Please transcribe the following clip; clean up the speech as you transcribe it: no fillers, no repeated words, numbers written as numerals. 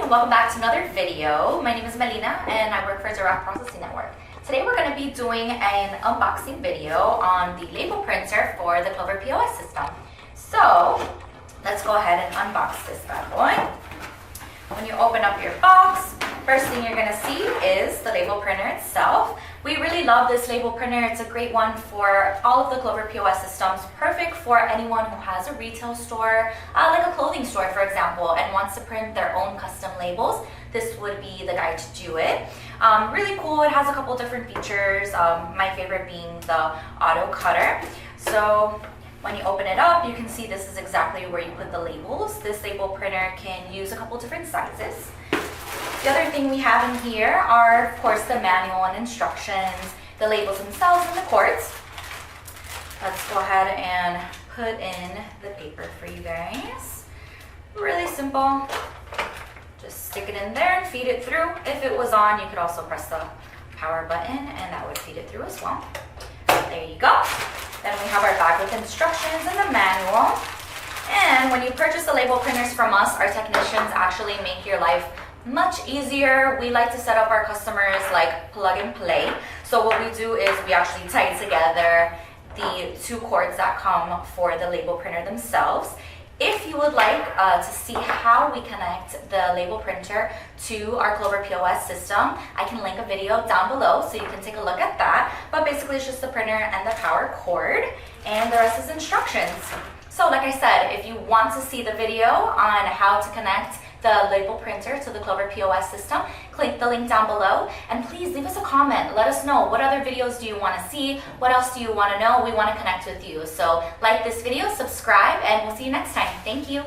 welcome back to another video. My name is Melina and I work for Direct Processing Network. Today we're going to be doing an unboxing video on the label printer for the Clover POS system. So let's go ahead and unbox this bad boy. When you open up your box, first thing you're going to see is the label printer itself. We really love this label printer. It's a great one for all of the Clover POS systems, perfect for anyone who has a retail store, like a clothing store for example, and wants to print their own custom labels. This would be the guy to do it. Really cool. It has a couple different features, my favorite being the auto cutter. So when you open it up, you can see this is exactly where you put the labels. This label printer can use a couple different sizes. The other thing we have in here are, of course, the manual and instructions, the labels themselves, and the cords. Let's go ahead and put in the paper for you guys. Really simple. Just stick it in there and feed it through. If it was on, you could also press the power button and that would feed it through as well. There you go. Then we have our bag with instructions and the manual. And when you purchase the label printers from us, our technicians actually make your life much easier. We like to set up our customers like plug and play. So what we do is we actually tie together the two cords that come for the label printer themselves. If you would like to see how we connect the label printer to our Clover POS system, I can link a video down below so you can take a look at that. But basically it's just the printer and the power cord, and the rest is instructions. So like I said, if you want to see the video on how to connect the label printer to the Clover POS system, click the link down below, and please leave us a comment. Let us know, what other videos do you want to see? What else do you want to know? We want to connect with you. So like this video, subscribe, and we'll see you next time. Thank you.